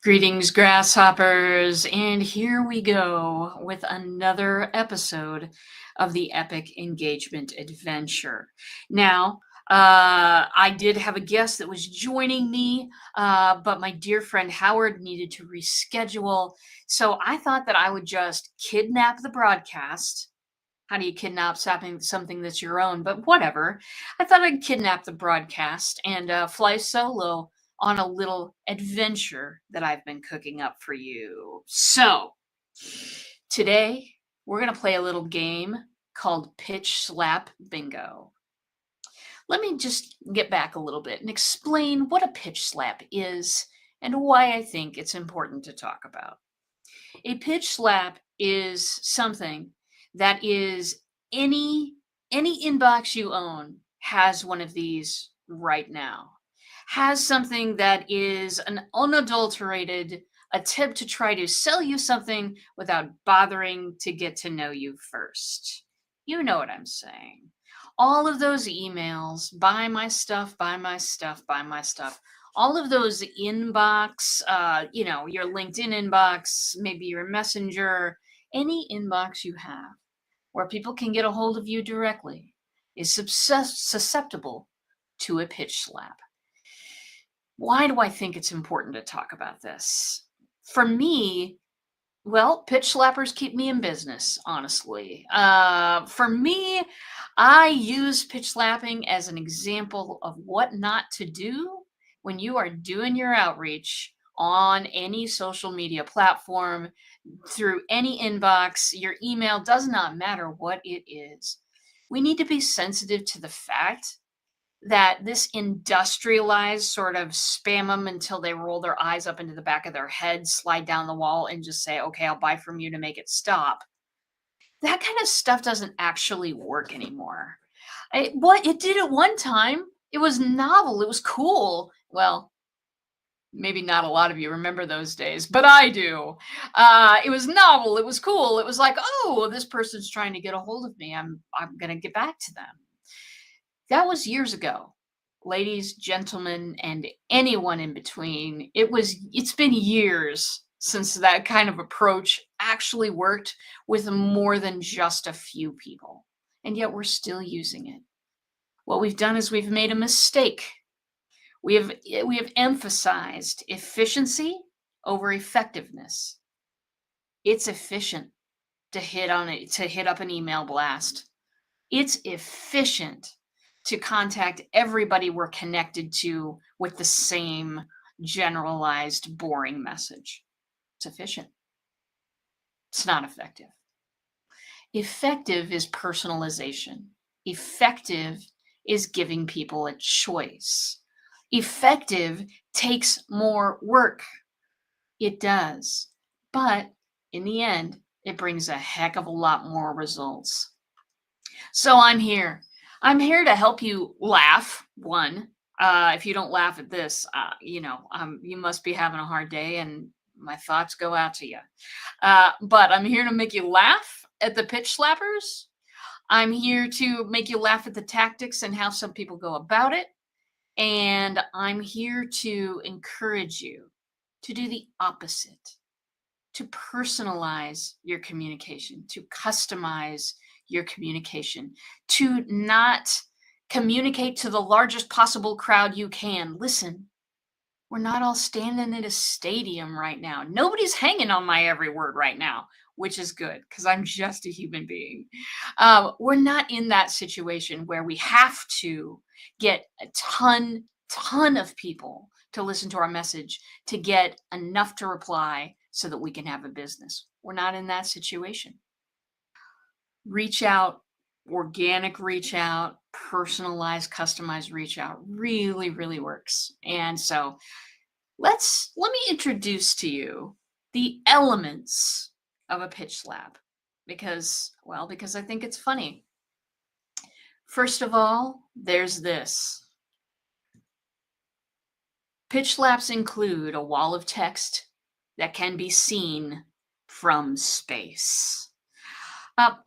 Greetings, grasshoppers, and here we go with another episode of the Epic Engagement Adventure. Now, I did have a guest that was joining me, but my dear friend Howard needed to reschedule. So I thought that I would just kidnap the broadcast. How do you kidnap something that's your own? But whatever. I thought I'd kidnap the broadcast and fly solo on a little adventure that I've been cooking up for you. So, today we're going to play a little game called Pitch Slap Bingo. Let me just get back a little bit and explain what a pitch slap is and why I think it's important to talk about. A pitch slap is something that is any inbox you own has one of these right now. Has something that is an unadulterated attempt to try to sell you something without bothering to get to know you first. You know what I'm saying. All of those emails, buy my stuff, buy my stuff, buy my stuff, all of those inbox, your LinkedIn inbox, maybe your messenger, any inbox you have where people can get a hold of you directly is susceptible to a pitch slap. Why do I think it's important to talk about this? For me, well, pitch slappers keep me in business, honestly. For me, I use pitch slapping as an example of what not to do when you are doing your outreach on any social media platform, through any inbox, your email, does not matter what it is. We need to be sensitive to the fact that this industrialized sort of spam them until they roll their eyes up into the back of their head, slide down the wall, and just say, okay, I'll buy from you to make it stop. That kind of stuff doesn't actually work anymore. It did at one time. It was novel. It was cool. Well, maybe not a lot of you remember those days, but I do. It was novel. It was cool. It was like, oh, this person's trying to get a hold of me. I'm gonna get back to them. That was years ago. Ladies, gentlemen, and anyone in between. It's been years since that kind of approach actually worked with more than just a few people. And yet we're still using it. What we've done is we've made a mistake. We have emphasized efficiency over effectiveness. It's efficient to hit up an email blast. It's efficient to contact everybody we're connected to with the same generalized, boring message. It's efficient. It's not effective. Effective is personalization. Effective is giving people a choice. Effective takes more work. It does. But in the end, it brings a heck of a lot more results. So I'm here. I'm here to help you laugh. One, if you don't laugh at this, you must be having a hard day, and my thoughts go out to you. But I'm here to make you laugh at the pitch slappers. I'm here to make you laugh at the tactics and how some people go about it. And I'm here to encourage you to do the opposite, to personalize your communication, to customize your communication, to not communicate to the largest possible crowd you can. Listen, we're not all standing in a stadium right now. Nobody's hanging on my every word right now, which is good because I'm just a human being. We're not in that situation where we have to get a ton of people to listen to our message to get enough to reply so that we can have a business. We're not in that situation. Reach out, organic reach out, personalized, customized reach out really, really works. And so let me introduce to you the elements of a pitch slap because I think it's funny. First of all, there's this. Pitch slaps include a wall of text that can be seen from space.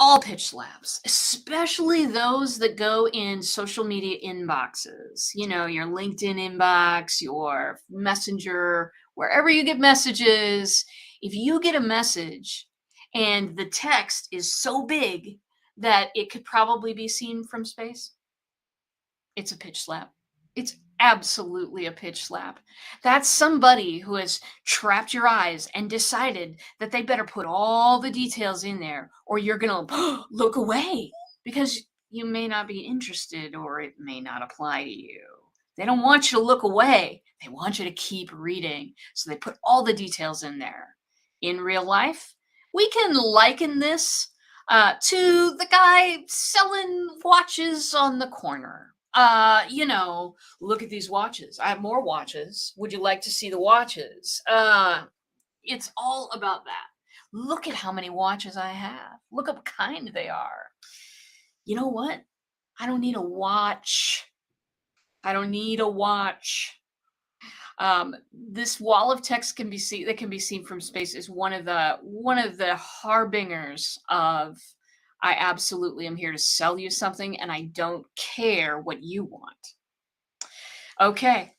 All pitch slaps, especially those that go in social media inboxes, your LinkedIn inbox, your Messenger, wherever you get messages, if you get a message and the text is so big that it could probably be seen from space, it's a pitch slap. It's absolutely a pitch slap. That's somebody who has trapped your eyes and decided that they better put all the details in there or you're going to look away because you may not be interested or it may not apply to you. They don't want you to look away. They want you to keep reading. So they put all the details in there. In real life, we can liken this to the guy selling watches on the corner. Look at these watches. I have more watches. Would you like to see the watches? It's all about that. Look at how many watches I have. Look what kind they are. You know what? I don't need a watch. I don't need a watch. This wall of text that can be seen from space is one of the harbingers of I absolutely am here to sell you something and I don't care what you want. Okay,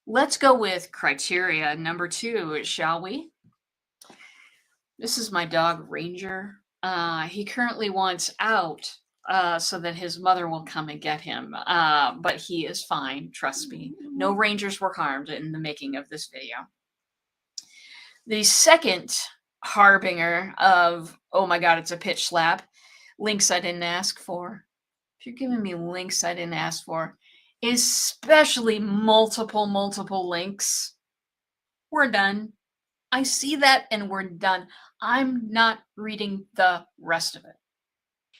let's go with criteria number 2, shall we? This is my dog Ranger. He currently wants out so that his mother will come and get him. But he is fine, trust me. No rangers were harmed in the making of this video. The second harbinger of, oh my God, it's a pitch slap, links I didn't ask for. If you're giving me links I didn't ask for, especially multiple links, we're done. I see that and we're done. I'm not reading the rest of it.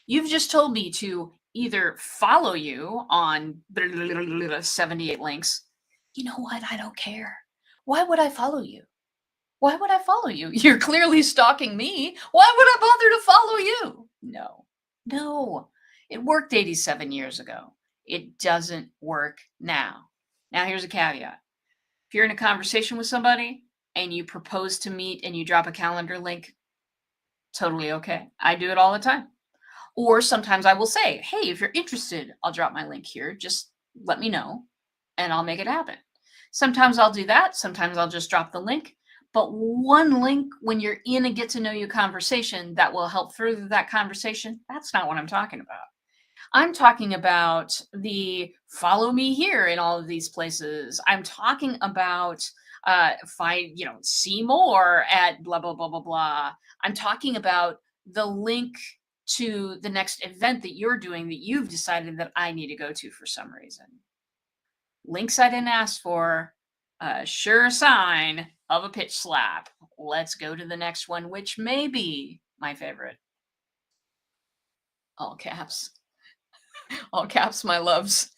You've just told me to either follow you on 78 links. You know what? I don't care. Why would I follow you? Why would I follow you? You're clearly stalking me. Why would I bother to follow you? No. It worked 87 years ago. It doesn't work now. Now, here's a caveat. If you're in a conversation with somebody and you propose to meet and you drop a calendar link, totally okay. I do it all the time. Or sometimes I will say, hey, if you're interested, I'll drop my link here. Just let me know and I'll make it happen. Sometimes I'll do that. Sometimes I'll just drop the link. But one link when you're in a get to know you conversation that will help further that conversation, that's not what I'm talking about. I'm talking about the follow me here in all of these places. I'm talking about see more at blah, blah, blah, blah, blah. I'm talking about the link to the next event that you're doing that you've decided that I need to go to for some reason. Links I didn't ask for, a sure sign of a pitch slap. Let's go to the next one, which may be my favorite. All caps. All caps, my loves.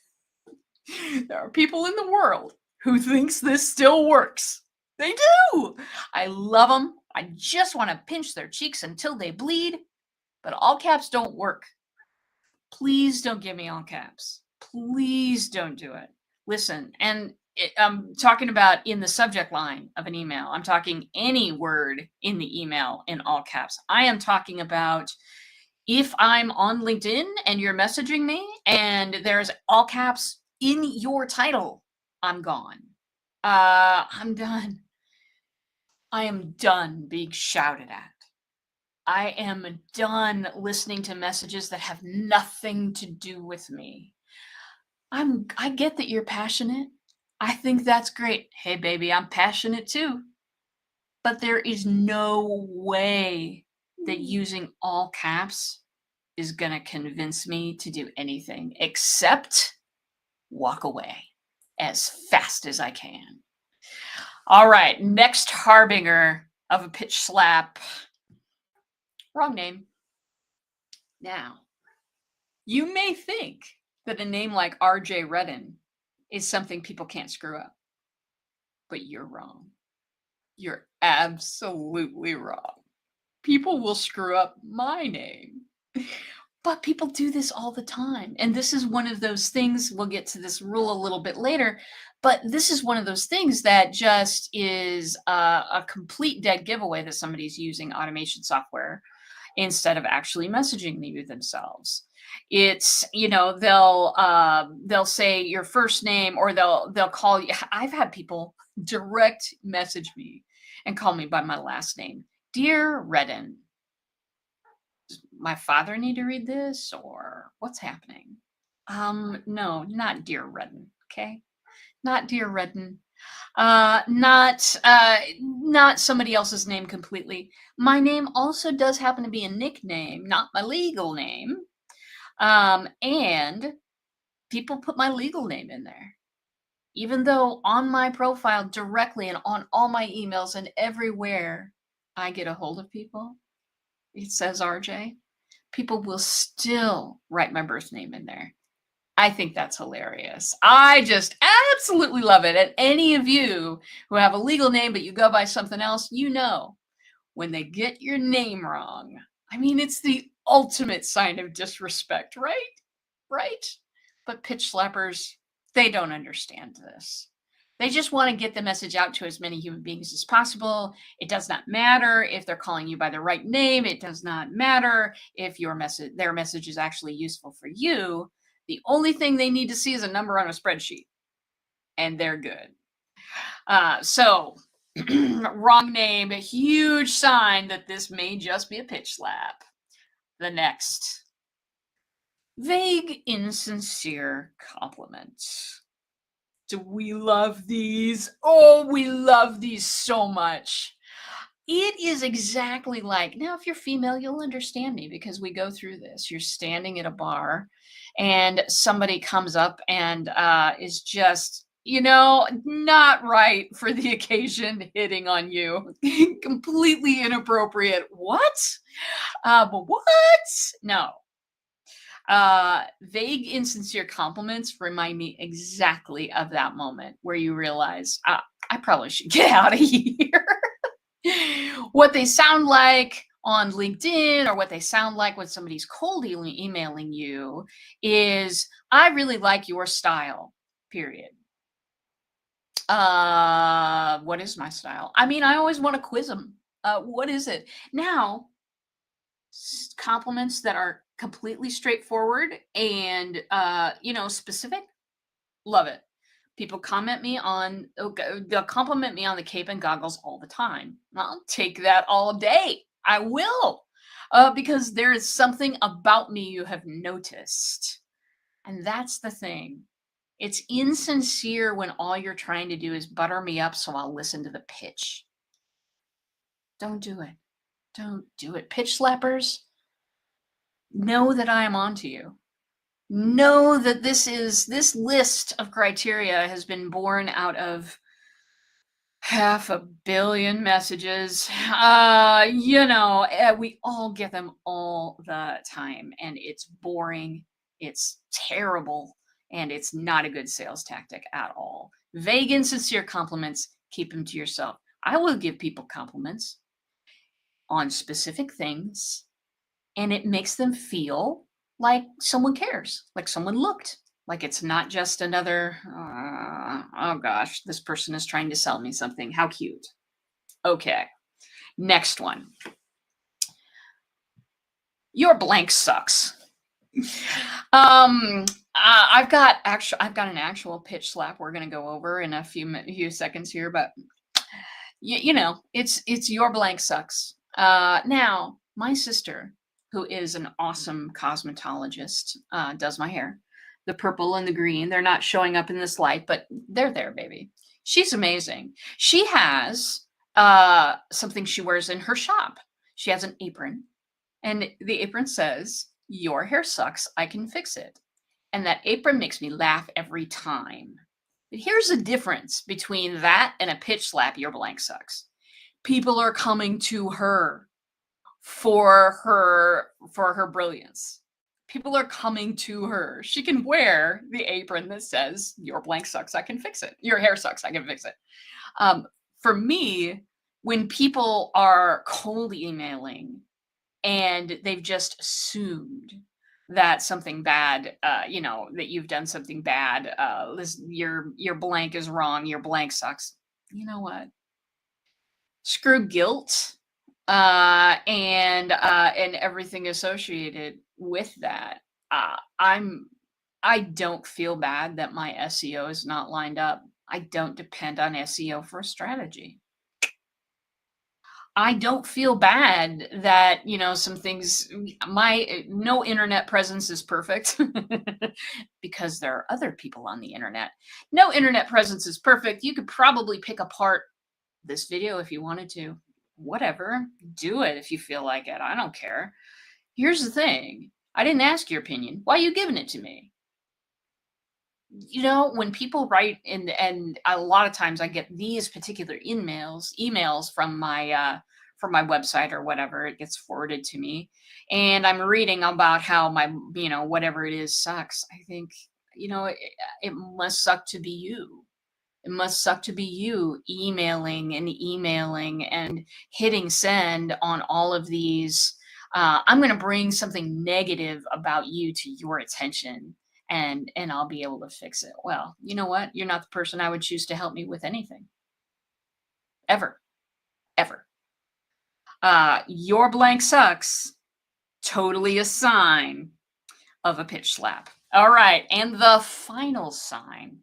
There are people in the world who thinks this still works. They do. I love them. I just want to pinch their cheeks until they bleed. But all caps don't work. Please don't give me all caps. Please don't do it. Listen, and I'm talking about in the subject line of an email. I'm talking any word in the email in all caps. I am talking about if I'm on LinkedIn and you're messaging me and there's all caps in your title, I'm gone. I'm done. I am done being shouted at. I am done listening to messages that have nothing to do with me. I get that you're passionate. I think that's great. Hey baby, I'm passionate too. But there is no way that using all caps is going to convince me to do anything except walk away as fast as I can. All right, next harbinger of a pitch slap. Wrong name. Now, you may think that a name like RJ Redden is something people can't screw up, but you're wrong. You're absolutely wrong. People will screw up my name. But people do this all the time. And this is one of those things, we'll get to this rule a little bit later, but this is one of those things that just is a complete dead giveaway that somebody's using automation software instead of actually messaging you themselves. It's, they'll say your first name or they'll call you. I've had people direct message me and call me by my last name. Dear Redden, does my father need to read this or what's happening? No, not Dear Redden, okay? Not Dear Redden. Not somebody else's name completely. My name also does happen to be a nickname, not my legal name. And people put my legal name in there. Even though on my profile directly and on all my emails and everywhere I get a hold of people, it says RJ, people will still write my birth name in there. I think that's hilarious. I just absolutely love it. And any of you who have a legal name, but you go by something else, when they get your name wrong, I mean, it's the ultimate sign of disrespect, right? Right? But pitch slappers, they don't understand this. They just want to get the message out to as many human beings as possible. It does not matter if they're calling you by the right name. It does not matter if their message is actually useful for you. The only thing they need to see is a number on a spreadsheet, and they're good. So, wrong name, a huge sign that this may just be a pitch slap. The next, vague, insincere compliments. Do we love these? Oh, we love these so much. It is exactly like, now, if you're female, you'll understand me because we go through this. You're standing at a bar and somebody comes up and is just, not right for the occasion, hitting on you. Completely inappropriate. What? But what? No. Vague, insincere compliments remind me exactly of that moment where you realize, I probably should get out of here. What they sound like on LinkedIn or what they sound like when somebody's cold emailing you is, I really like your style, period. What is my style? I mean, I always want to quiz them. What is it? Now, compliments that are completely straightforward and specific, love it. People they'll compliment me on the cape and goggles all the time. I'll take that all day. I will. Because there is something about me you have noticed. And that's the thing. It's insincere when all you're trying to do is butter me up so I'll listen to the pitch. Don't do it. Don't do it. Pitch slappers, know that I am onto you. Know that this list of criteria has been born out of 500 million messages. We all get them all the time, and it's boring, it's terrible, and it's not a good sales tactic at all. Vague, insincere compliments, keep them to yourself. I will give people compliments on specific things, and it makes them feel like someone cares, like someone looked, like it's not just another, oh gosh, this person is trying to sell me something. How cute. Okay, next one. Your blank sucks. I've got an actual pitch slap we're going to go over in a few seconds here, but it's your blank sucks. Now, my sister, who is an awesome cosmetologist, does my hair. The purple and the green, they're not showing up in this light, but they're there, baby. She's amazing. She has something she wears in her shop. She has an apron, and the apron says, "Your hair sucks, I can fix it." And that apron makes me laugh every time. But here's the difference between that and a pitch slap, your blank sucks. People are coming to her for her brilliance. People are coming to her. She can wear the apron that says, "Your blank sucks, I can fix it. Your hair sucks, I can fix it." For me, when people are cold emailing and they've just assumed that something bad, that you've done something bad, your blank is wrong, your blank sucks. You know what? Screw guilt and everything associated with that. I don't feel bad that my SEO is not lined up. I don't depend on SEO for a strategy. I don't feel bad that, some things my no internet presence is perfect because there are other people on the internet. No internet presence is perfect. You could probably pick apart this video if you wanted to. Whatever. Do it if you feel like it. I don't care. Here's the thing. I didn't ask your opinion. Why are you giving it to me? When people write and a lot of times I get these particular emails from my website or whatever, it gets forwarded to me, and I'm reading about how my, whatever it is sucks. I think, it must suck to be you. It must suck to be you emailing and hitting send on all of these. I'm going to bring something negative about you to your attention, and I'll be able to fix it. Well, you know what? You're not the person I would choose to help me with anything ever, ever. Your blank sucks. Totally a sign of a pitch slap. All right, and the final sign.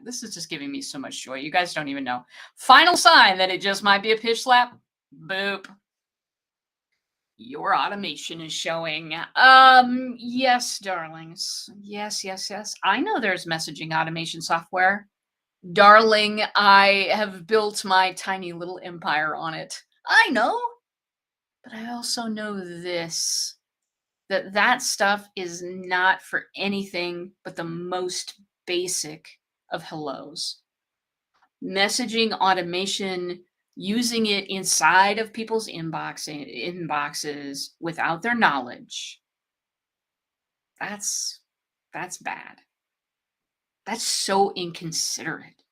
This is just giving me so much joy. You guys don't even know. Final sign that it just might be a pitch slap. Boop. Your automation is showing. Yes, darlings. Yes, yes, yes. I know there's messaging automation software. Darling, I have built my tiny little empire on it. I know. But I also know this, that stuff is not for anything but the most basic of hellos. Messaging automation, using it inside of people's inboxes without their knowledge, that's bad. That's so inconsiderate.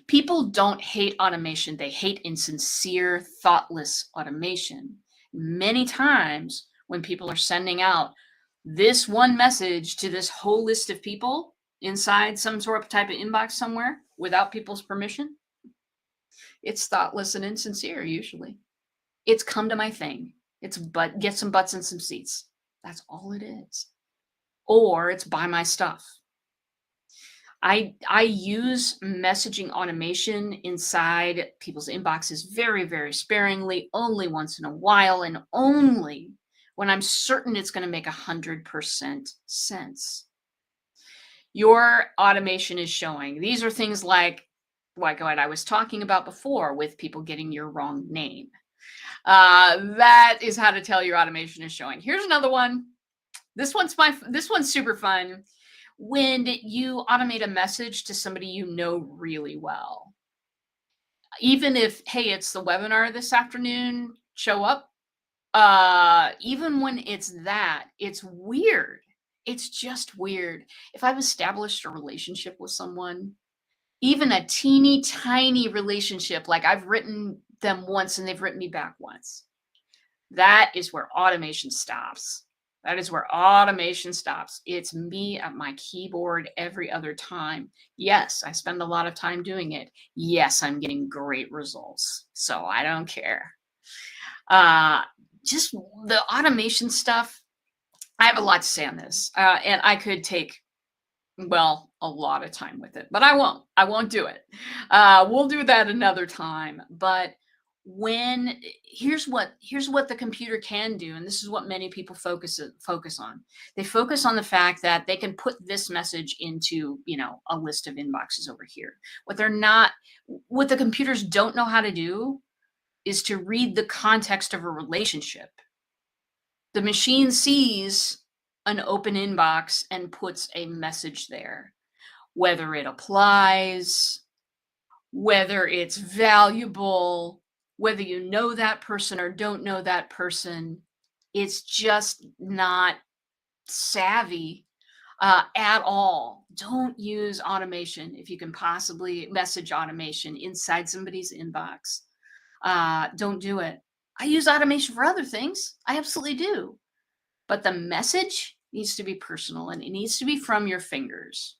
People don't hate automation, they hate insincere, thoughtless automation. Many times when people are sending out this one message to this whole list of people inside some sort of type of inbox somewhere without people's permission, it's thoughtless and insincere usually. It's come to my thing. It's get some butts and some seats. That's all it is. Or it's buy my stuff. I use messaging automation inside people's inboxes very, very sparingly, only once in a while, and only when I'm certain it's going to make 100% sense. Your automation is showing. These are things like what I was talking about before with people getting your wrong name. That is how to tell your automation is showing. Here's another one. This one's super fun. When you automate a message to somebody you know really well, even if, hey, it's the webinar this afternoon, show up. Even when it's weird. It's just weird. If I've established a relationship with someone, even a teeny tiny relationship, like I've written them once and they've written me back once, that is where automation stops. That is where automation stops. It's me at my keyboard every other time. Yes, I spend a lot of time doing it. Yes, I'm getting great results. So I don't care. Just the automation stuff. I have a lot to say on this. And I could take, a lot of time with it, but I won't. I won't do it. We'll do that another time. But here's what the computer can do, and this is what many people focus on. They focus on the fact that they can put this message into a list of inboxes over here. What the computers don't know how to do is to read the context of a relationship. The machine sees an open inbox and puts a message there, whether it applies, whether it's valuable, whether you know that person or don't know that person. It's just not savvy at all. Don't use automation if you can possibly message automation inside somebody's inbox. Don't do it. I use automation for other things. I absolutely do. But the message needs to be personal and it needs to be from your fingers.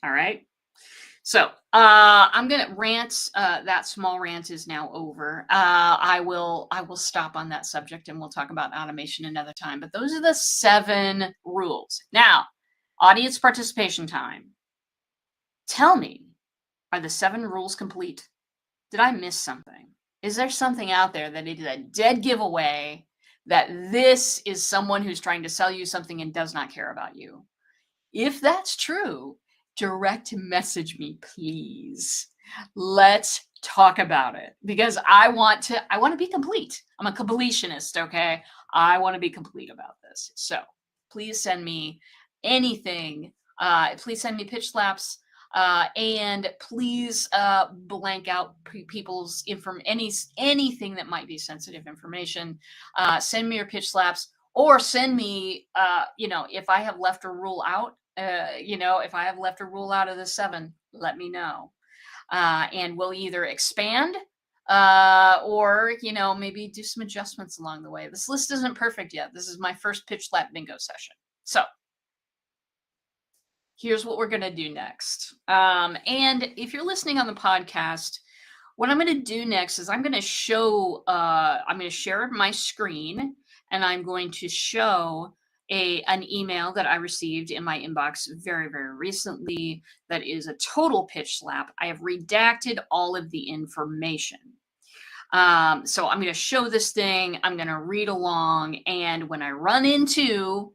All right. So I'm gonna rant. That small rant is now over. I will stop on that subject and we'll talk about automation another time. But those are the 7 rules. Now, audience participation time. Tell me, Are the 7 rules complete? Did I miss something? Is there something out there that it is a dead giveaway that this is someone who's trying to sell you something and does not care about you? If that's true, direct message me, please. Let's talk about it because I want to be complete. I'm a completionist, okay? I want to be complete about this. So, please send me anything. Please send me pitch slaps. And please blank out people's anything that might be sensitive information. Send me your pitch slaps or send me, if I have left a rule out, if I have left a rule out of the 7, let me know. And we'll either expand or, maybe do some adjustments along the way. This list isn't perfect yet. This is my first pitch slap bingo session. So here's what we're going to do next. And if you're listening on the podcast, what I'm going to do next is I'm going to share my screen and I'm going to show an email that I received in my inbox very, very recently that is a total pitch slap. I have redacted all of the information. So I'm going to show this thing. I'm going to read along. And when I run into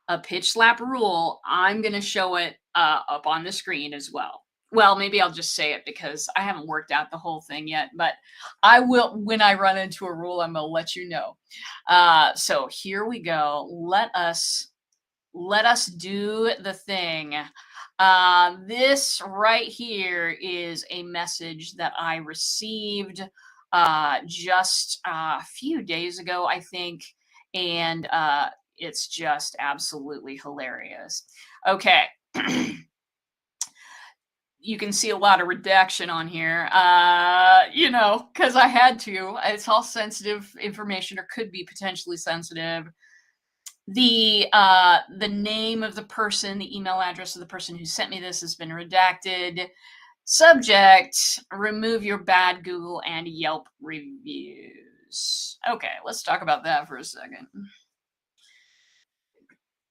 a pitch slap rule, I'm going to show it up on the screen as well. Well, maybe I'll just say it because I haven't worked out the whole thing yet, but I will, when I run into a rule, I'm going to let you know. So here we go. Let us do the thing. This right here is a message that I received just a few days ago, I think, and it's just absolutely hilarious. Okay. You can see a lot of redaction on here, because I had to. It's all sensitive information or could be potentially sensitive. The name of the person, the email address of the person who sent me this has been redacted. Subject, remove your bad Google and Yelp reviews. Okay, let's talk about that for a second.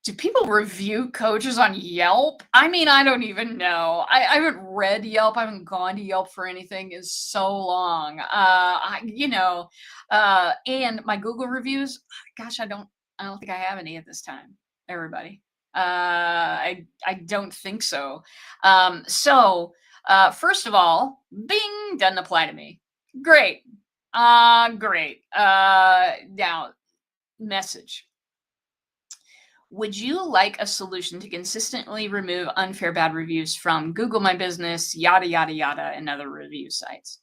Do people review coaches on Yelp? I mean, I don't even know. I haven't read Yelp. I haven't gone to Yelp for anything in so long. And my Google reviews, gosh, I don't think I have any at this time, everybody. I don't think so. First of all, Bing doesn't apply to me. Great. Great. Now, message. Would you like a solution to consistently remove unfair bad reviews from Google My Business, yada, yada, yada, and other review sites?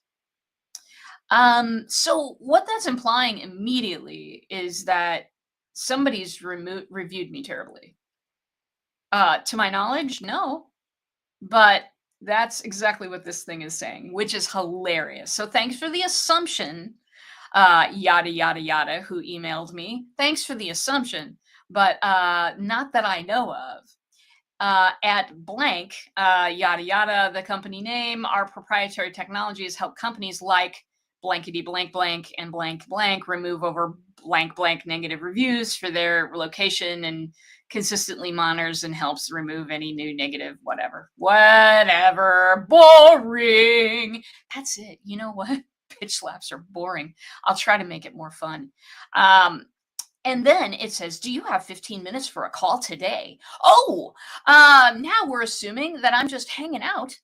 So what that's implying immediately is that somebody's reviewed me terribly. To my knowledge, no. But that's exactly what this thing is saying, which is hilarious. So thanks for the assumption, yada, yada, yada, who emailed me. Thanks for the assumption. But not that I know of. At blank, yada yada, the company name, our proprietary technologies help companies like blankety blank blank and blank blank remove over blank blank negative reviews for their location and consistently monitors and helps remove any new negative whatever. Boring. That's it. You know what? Pitch slaps are boring. I'll try to make it more fun. And then it says, do you have 15 minutes for a call today? Oh, now we're assuming that I'm just hanging out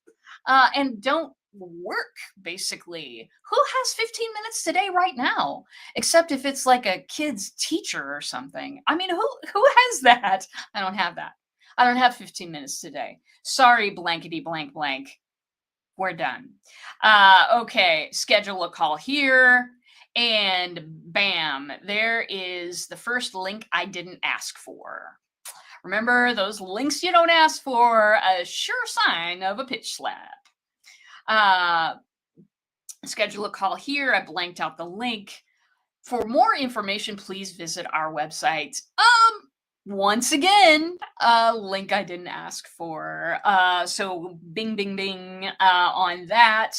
and don't work, basically. Who has 15 minutes today right now? Except if it's like a kid's teacher or something. I mean, who has that? I don't have that. I don't have 15 minutes today. Sorry, blankety blank blank. We're done. Okay, schedule a call here. And bam, there is the first link I didn't ask for. Remember, those links you don't ask for, a sure sign of a pitch slap. Schedule a call here. I blanked out the link. For more information, please visit our website. Once again, a link I didn't ask for. So bing, bing, bing on that.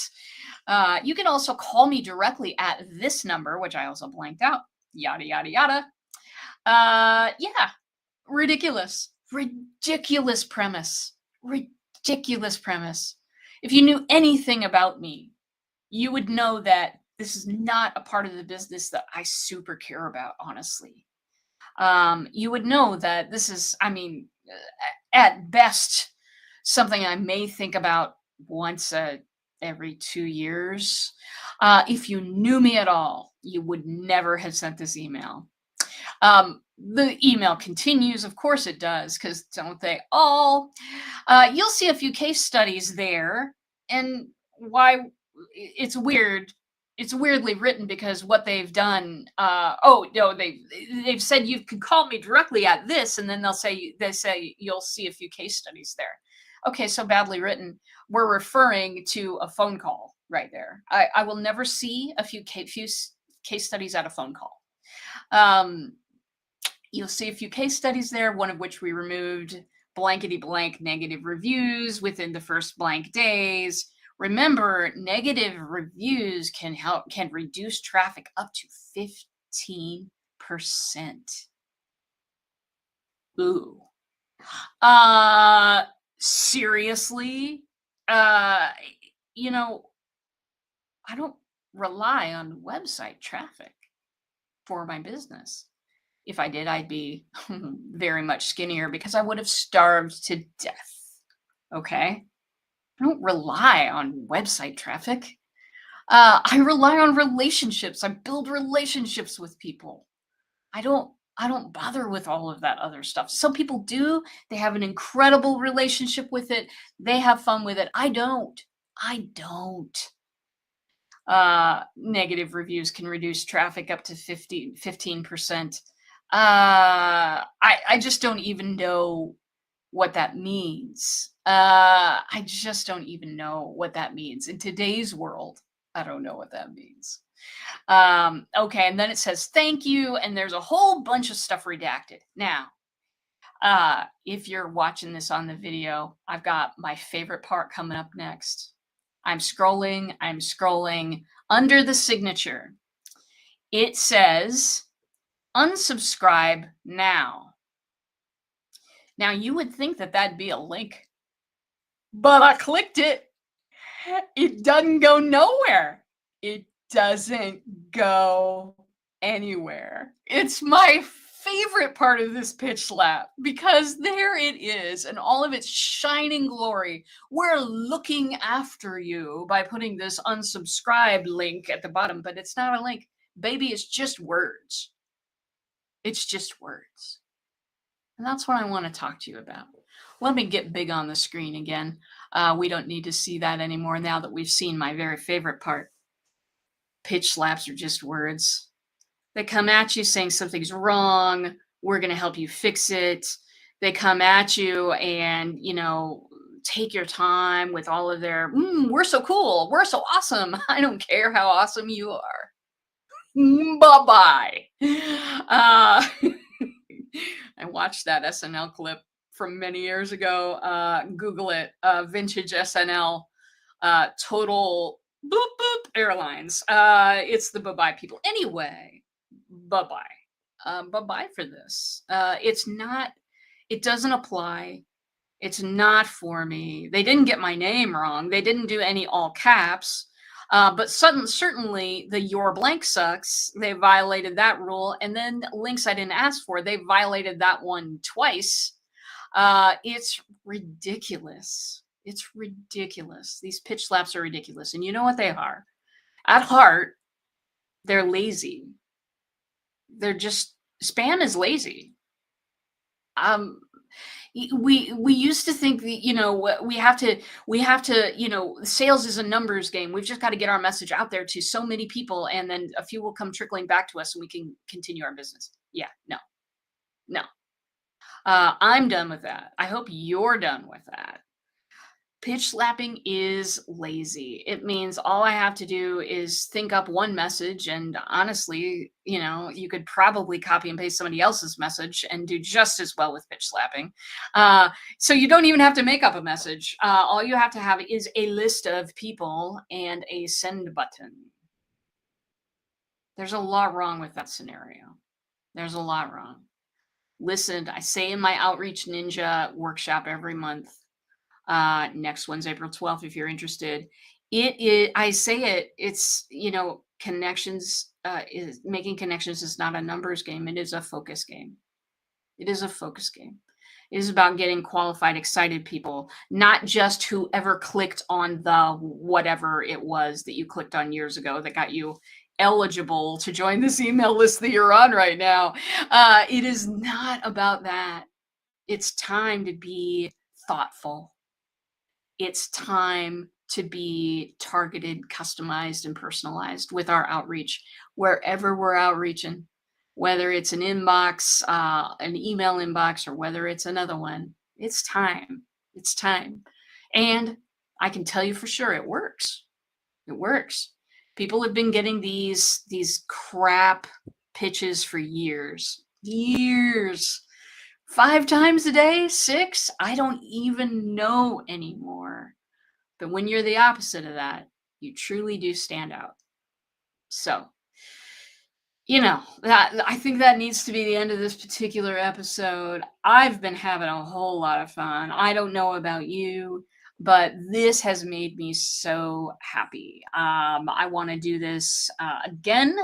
You can also call me directly at this number, which I also blanked out. Yada, yada, yada. Yeah, ridiculous premise. Ridiculous premise. If you knew anything about me, you would know that this is not a part of the business that I super care about, honestly. You would know that this is, I mean, at best, something I may think about once every 2 years. If you knew me at all, you would never have sent this email. The email continues, of course it does, because don't they all? You'll see a few case studies there, and why it's weird. It's weirdly written because what they've done. Oh no, they've said you can call me directly at this, and then they say you'll see a few case studies there. Okay, so badly written. We're referring to a phone call right there. I will never see a few case studies at a phone call. Um, You'll see a few case studies there, one of which we removed blankety blank negative reviews within the first blank days. Remember, negative reviews can reduce traffic up to 15%. Ooh. Uh Seriously? Uh you know, I don't rely on website traffic for my business. If I did, I'd be very much skinnier because I would have starved to death. Okay? I don't rely on website traffic. I rely on relationships. I build relationships with people. I don't bother with all of that other stuff. Some people do. They have an incredible relationship with it. They have fun with it. I don't. I don't. Negative reviews can reduce traffic up to 15%. I just don't even know what that means. I just don't even know what that means. In today's world, I don't know what that means. Okay, and then it says thank you, and there's a whole bunch of stuff redacted. Now, if you're watching this on the video, I've got my favorite part coming up next. I'm scrolling under the signature. It says unsubscribe now. Now, you would think that that'd be a link, but I clicked it. It doesn't go nowhere. It doesn't go anywhere. It's my favorite part of this pitch slap because there it is in all of its shining glory. We're looking after you by putting this unsubscribe link at the bottom, but it's not a link. Baby, it's just words. It's just words. And that's what I want to talk to you about. Let me get big on the screen again. We don't need to see that anymore now that we've seen my very favorite part. Pitch slaps are just words. They come at you saying something's wrong. We're going to help you fix it. They come at you and, take your time with all of their, we're so cool. We're so awesome. I don't care how awesome you are. Bye bye. I watched that SNL clip from many years ago. Google it, vintage SNL, total boop boop airlines. It's the bye bye people. Anyway, bye bye. Bye bye for this. It's not. It doesn't apply. It's not for me. They didn't get my name wrong. They didn't do any all caps. But certainly the your blank sucks. They violated that rule. And then links I didn't ask for, they violated that one twice. It's ridiculous. It's ridiculous. These pitch slaps are ridiculous. And you know what they are? At heart, they're lazy. They're just, spam is lazy. Um, we used to think that we have to sales is a numbers game. We've just got to get our message out there to so many people and then a few will come trickling back to us and we can continue our business. Yeah, no. I'm done with that. I hope you're done with that. Pitch slapping is lazy. It means all I have to do is think up one message, and honestly, you could probably copy and paste somebody else's message and do just as well with pitch slapping. So you don't even have to make up a message. All you have to have is a list of people and a send button. There's a lot wrong with that scenario. There's a lot wrong. Listen, I say in my Outreach Ninja workshop every month, Next one's April 12th if you're interested. It is, I say it, it's, connections, is making connections is not a numbers game. It is a focus game. It is a focus game. It is about getting qualified, excited people, not just whoever clicked on the whatever it was that you clicked on years ago that got you eligible to join this email list that you're on right now. It is not about that. It's time to be thoughtful. It's time to be targeted, customized, and personalized with our outreach wherever we're outreaching, whether it's an inbox, an email inbox, or whether it's another one. It's time. It's time. And I can tell you for sure it works. It works. People have been getting these crap pitches for years. Years. 5 times a day? 6? I don't even know anymore. But when you're the opposite of that, you truly do stand out. So, that I think that needs to be the end of this particular episode. I've been having a whole lot of fun. I don't know about you, but this has made me so happy. I want to do this again.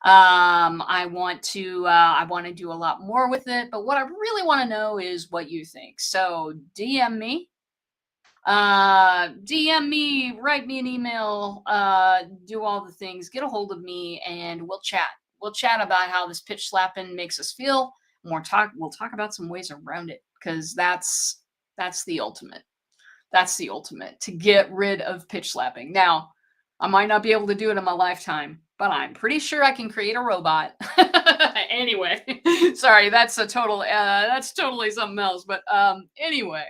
I want to do a lot more with it, but what I really want to know is what you think. So DM me, write me an email, do all the things, get a hold of me, and we'll chat about how this pitch slapping makes us feel. We'll talk about some ways around it, because that's the ultimate. That's the ultimate, to get rid of pitch slapping. Now, I might not be able to do it in my lifetime, but I'm pretty sure I can create a robot. Anyway, sorry, that's totally something else. But anyway,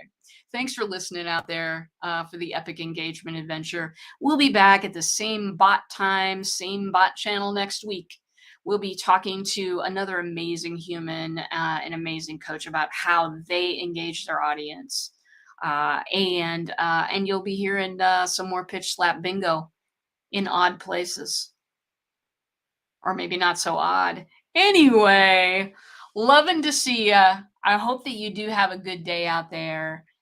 thanks for listening out there, for the Epic Engagement Adventure. We'll be back at the same bot time, same bot channel next week. We'll be talking to another amazing human, an amazing coach, about how they engage their audience. And you'll be hearing some more pitch slap bingo in odd places, or maybe not so odd. Anyway, loving to see ya. I hope that you do have a good day out there.